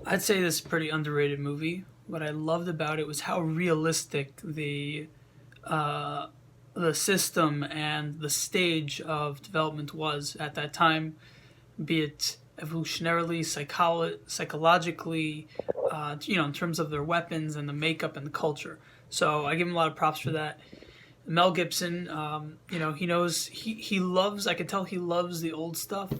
I'd say this is a pretty underrated movie. What I loved about it was how realistic uh, the system and the stage of development was at that time, be it evolutionarily, psychologically, in terms of their weapons and the makeup and the culture. So I give him a lot of props for that. Mel Gibson, he knows he loves. I could tell he loves the old stuff,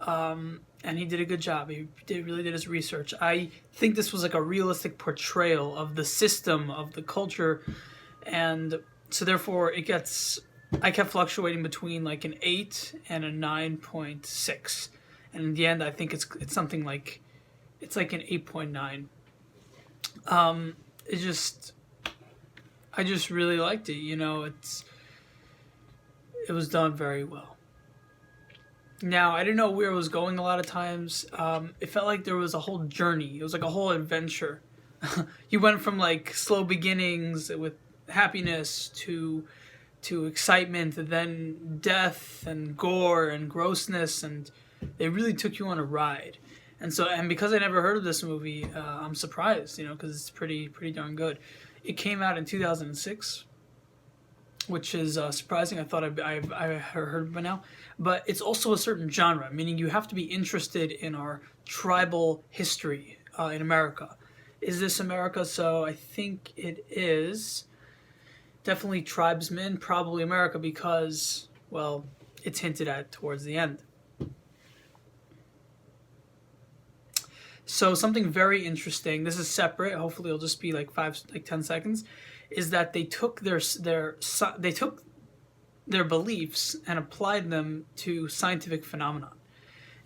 and he did a good job. Really did his research. I think this was like a realistic portrayal of the system of the culture, and so therefore it gets. I kept fluctuating between like an 8 and a 9.6, and in the end, I think it's something like it's like an 8.9. It just I just really liked it. It was done very well. Now I didn't know where it was going a lot of times. It felt like there was a whole journey. It was like a whole adventure. You went from like slow beginnings with happiness to excitement, and then death and gore and grossness, and they really took you on a ride. And because I never heard of this movie, I'm surprised, because it's pretty darn good. It came out in 2006, which is surprising. I thought I heard of it by now, but it's also a certain genre, meaning you have to be interested in our tribal history in America. Is this America? So I think it is definitely tribesmen, probably America, because well, it's hinted at towards the end. So something very interesting. This is separate. Hopefully, it'll just be like 10 seconds. Is that they took their beliefs and applied them to scientific phenomenon,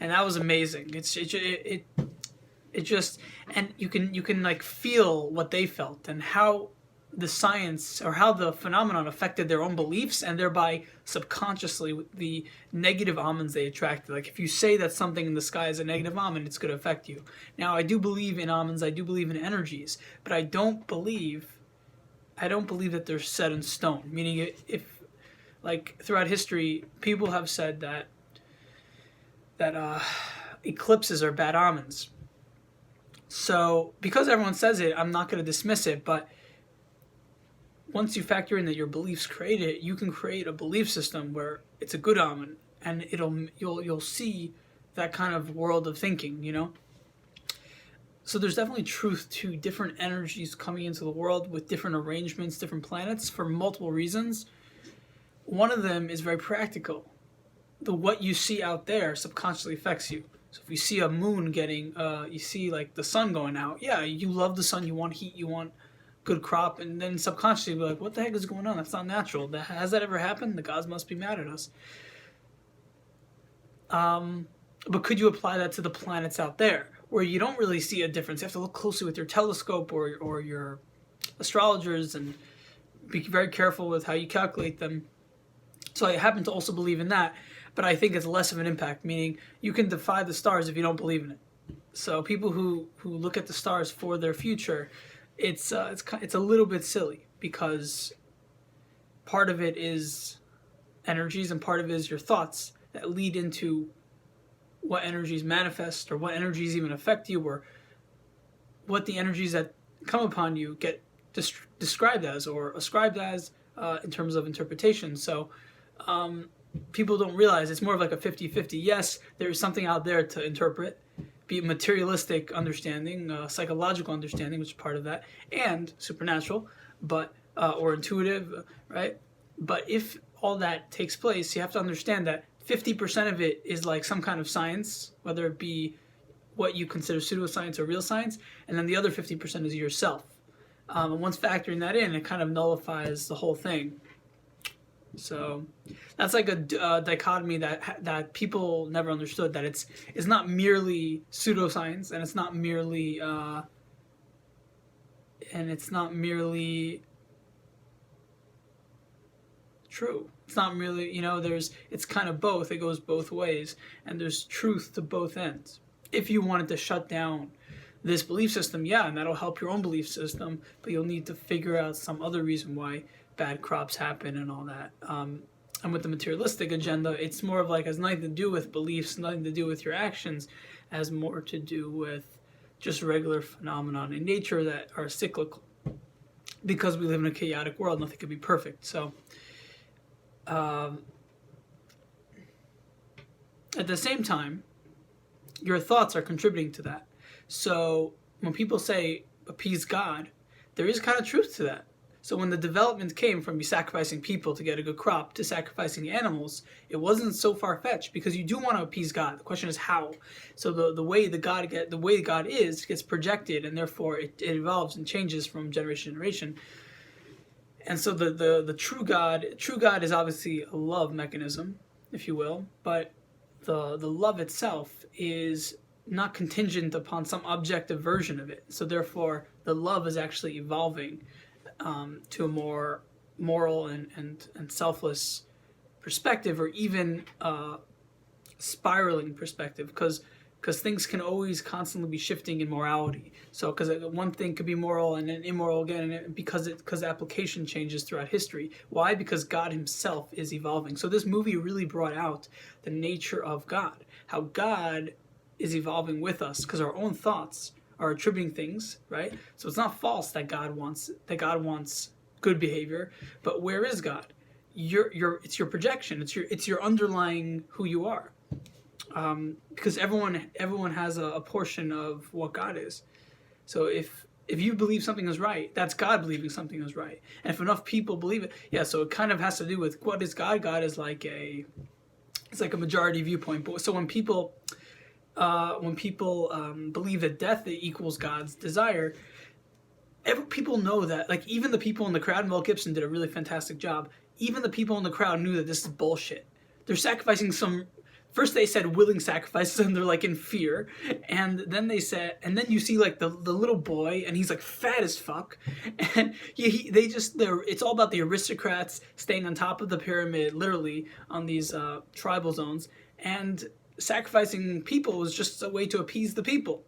and that was amazing. It just, and you can like feel what they felt and how the science or how the phenomenon affected their own beliefs, and thereby subconsciously the negative omens they attracted. Like if you say that something in the sky is a negative omen, it's going to affect you. Now I do believe in omens, I do believe in energies, but I don't believe that they're set in stone. Meaning, if like throughout history, people have said that eclipses are bad omens. So because everyone says it, I'm not going to dismiss it, but once you factor in that your beliefs create it, you can create a belief system where it's a good omen, and you'll see that kind of world of thinking. So there's definitely truth to different energies coming into the world with different arrangements, different planets for multiple reasons. One of them is very practical. What you see out there subconsciously affects you. So if you see a moon you see like the sun going out, yeah, you love the sun, you want heat, you want good crop, and then subconsciously be like, what the heck is going on? That's not natural. Has that ever happened? The gods must be mad at us. But could you apply that to the planets out there, where you don't really see a difference? You have to look closely with your telescope or your astrologers, and be very careful with how you calculate them. So I happen to also believe in that, but I think it's less of an impact, meaning you can defy the stars if you don't believe in it. So people who look at the stars for their future, it's a little bit silly, because part of it is energies and part of it is your thoughts that lead into what energies manifest, or what energies even affect you, or what the energies that come upon you get described as or ascribed as in terms of interpretation. So people don't realize it's more of like a 50-50. Yes, there is something out there to interpret, be it materialistic understanding, psychological understanding, which is part of that, and supernatural, but or intuitive, right? But if all that takes place, you have to understand that 50% of it is like some kind of science, whether it be what you consider pseudoscience or real science, and then the other 50% is yourself. And once factoring that in, it kind of nullifies the whole thing. So that's like a dichotomy that people never understood. That it's not merely pseudoscience, and it's not merely true. It's not really, it's kind of both. It goes both ways, and there's truth to both ends. If you wanted to shut down this belief system, yeah, and that'll help your own belief system, but you'll need to figure out some other reason why bad crops happen and all that. And with the materialistic agenda, it's more of like, has nothing to do with beliefs, nothing to do with your actions, has more to do with just regular phenomenon in nature that are cyclical. Because we live in a chaotic world, nothing can be perfect. So, at the same time, your thoughts are contributing to that. So when people say appease God, there is kind of truth to that. So when the development came from you sacrificing people to get a good crop to sacrificing animals, it wasn't so far-fetched, because you do want to appease God. The question is how. So the way God is gets projected, and therefore it evolves and changes from generation to generation. And so the true God is obviously a love mechanism, if you will, but the love itself is not contingent upon some objective version of it. So therefore, the love is actually evolving to a more moral and selfless perspective, or even spiraling perspective, because things can always constantly be shifting in morality. So because one thing could be moral and then immoral again, and because application changes throughout history. Why? Because God himself is evolving. So this movie really brought out the nature of God, how God is evolving with us, because our own thoughts are attributing things, right? So it's not false that God wants good behavior, but where is God? It's your projection. It's your underlying who you are. Because everyone has a portion of what God is. So if you believe something is right, that's God believing something is right. And if enough people believe it, yeah. So it kind of has to do with what is God. God is like a majority viewpoint. But so when people believe that death equals God's desire, people know that. Like even the people in the crowd, Mel Gibson did a really fantastic job. Even the people in the crowd knew that this is bullshit. They're sacrificing some. First they said willing sacrifices, and they're like in fear, and then you see like the little boy, and he's like fat as fuck, and it's all about the aristocrats staying on top of the pyramid, literally on these tribal zones, and sacrificing people is just a way to appease the people,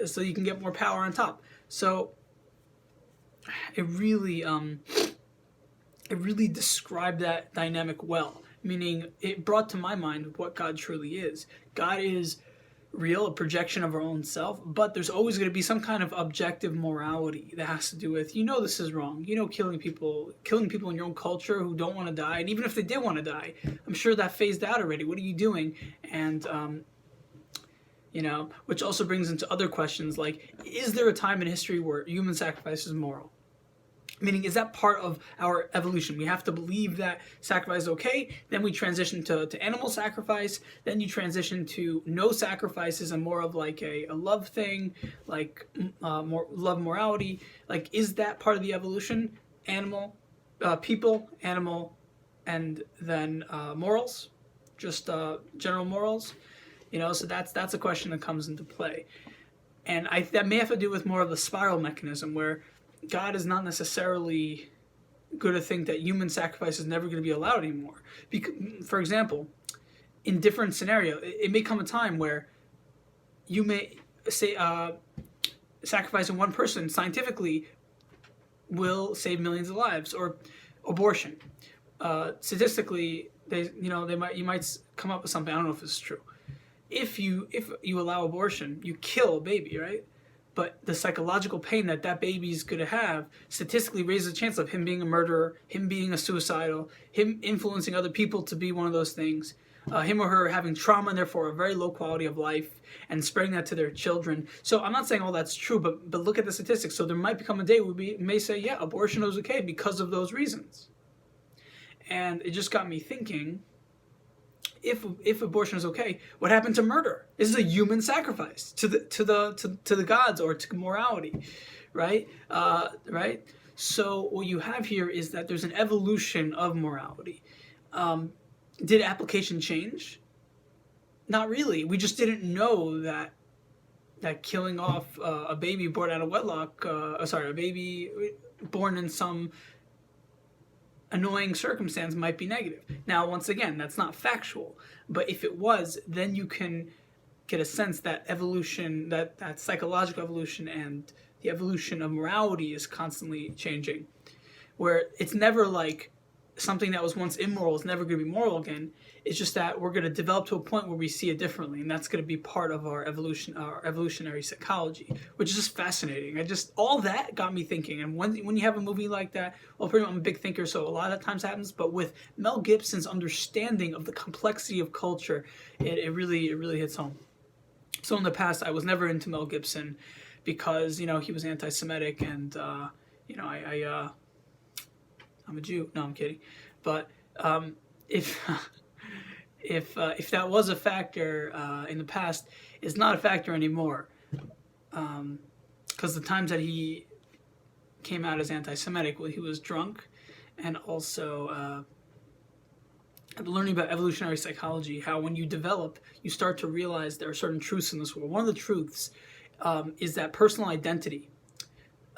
so you can get more power on top. So it really described that dynamic well. Meaning, it brought to my mind what God truly is. God is real, a projection of our own self, but there's always going to be some kind of objective morality that has to do with, this is wrong. Killing people in your own culture who don't want to die, and even if they did want to die, I'm sure that phased out already. What are you doing? And, which also brings into other questions like, is there a time in history where human sacrifice is moral? Meaning, is that part of our evolution? We have to believe that sacrifice is okay, then we transition to animal sacrifice, then you transition to no sacrifices and more of like a love thing, like more love morality. Like, is that part of the evolution? People, animal, and then morals, just general morals. So that's a question that comes into play. And that may have to do with more of the spiral mechanism, where God is not necessarily going to think that human sacrifice is never going to be allowed anymore. Because, for example, in different scenarios, it may come a time where you may say sacrificing one person scientifically will save millions of lives, or abortion. Statistically, you might come up with something. I don't know if this is true. If you allow abortion, you kill a baby, right? But the psychological pain that baby's going to have statistically raises the chance of him being a murderer, him being a suicidal, him influencing other people to be one of those things, him or her having trauma and therefore a very low quality of life, and spreading that to their children. So I'm not saying all that's true, but look at the statistics. So there might become a day where we may say, yeah, abortion is okay because of those reasons. And it just got me thinking, if abortion is okay, what happened to murder? This is a human sacrifice to the gods, or to morality, right? Right. So what you have here is that there's an evolution of morality. Did application change? Not really. We just didn't know that killing off a baby born out of wedlock, a baby born in some annoying circumstance might be negative. Now, once again, that's not factual, but if it was, then you can get a sense that evolution, that psychological evolution and the evolution of morality is constantly changing, where it's never like something that was once immoral is never going to be moral again. It's just that we're going to develop to a point where we see it differently, and that's going to be part of our evolutionary psychology, which is just fascinating. All that got me thinking. And when you have a movie like that, well, pretty much I'm a big thinker, so a lot of times happens. But with Mel Gibson's understanding of the complexity of culture, it really hits home. So in the past, I was never into Mel Gibson because he was anti-Semitic, and I'm a Jew. No, I'm kidding. But if if that was a factor in the past, it's not a factor anymore. Because the times that he came out as anti-Semitic, well, he was drunk, and also learning about evolutionary psychology, how when you develop, you start to realize there are certain truths in this world. One of the truths is that personal identity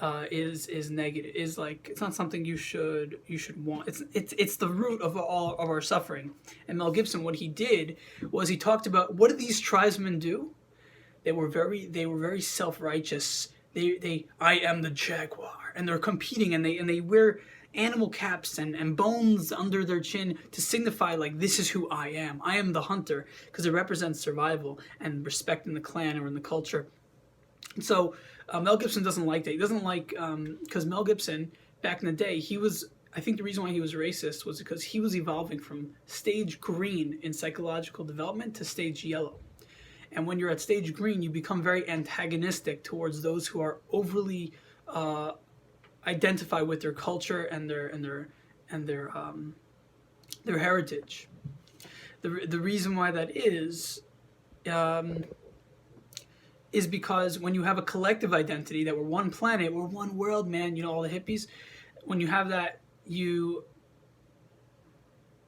is negative. Is like, it's not something you should want. It's the root of all of our suffering. And Mel Gibson, what he did was he talked about, what did these tribesmen do? They were very self-righteous. I am the jaguar, and they're competing, and they wear animal caps and bones under their chin to signify, like, this is who I am. I am the hunter, because it represents survival and respect in the clan or in the culture. So Mel Gibson doesn't like that. He doesn't like, because Mel Gibson, back in the day, I think the reason why he was racist was because he was evolving from stage green in psychological development to stage yellow. And when you're at stage green, you become very antagonistic towards those who are overly identify with their culture and their heritage. The reason why that is because when you have a collective identity that we're one planet, we're one world, man. All the hippies. When you have that, you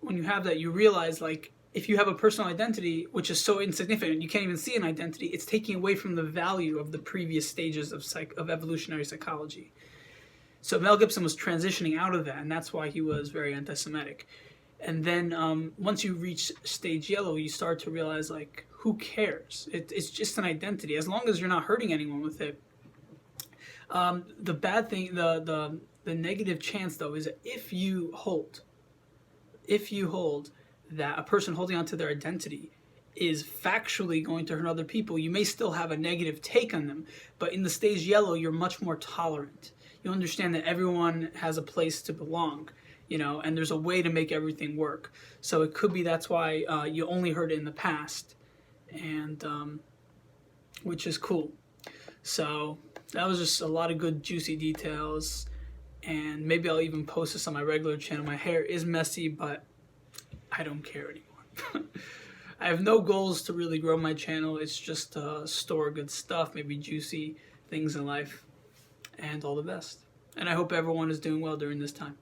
realize, like, if you have a personal identity which is so insignificant, you can't even see an identity, it's taking away from the value of the previous stages of evolutionary psychology. So Mel Gibson was transitioning out of that, and that's why he was very anti-Semitic. And then once you reach stage yellow, you start to realize, like, who cares? It's just an identity, as long as you're not hurting anyone with it. The bad thing, the negative chance, though, is that if you hold that a person holding onto their identity is factually going to hurt other people, you may still have a negative take on them. But in the stage yellow, you're much more tolerant. You understand that everyone has a place to belong, and there's a way to make everything work. So it could be that's why you only heard it in the past, and which is cool. So that was just a lot of good juicy details, and maybe I'll even post this on my regular channel. My hair is messy, but I don't care anymore. I have no goals to really grow my channel. It's just to store good stuff, maybe juicy things in life, and all the best. And I hope everyone is doing well during this time.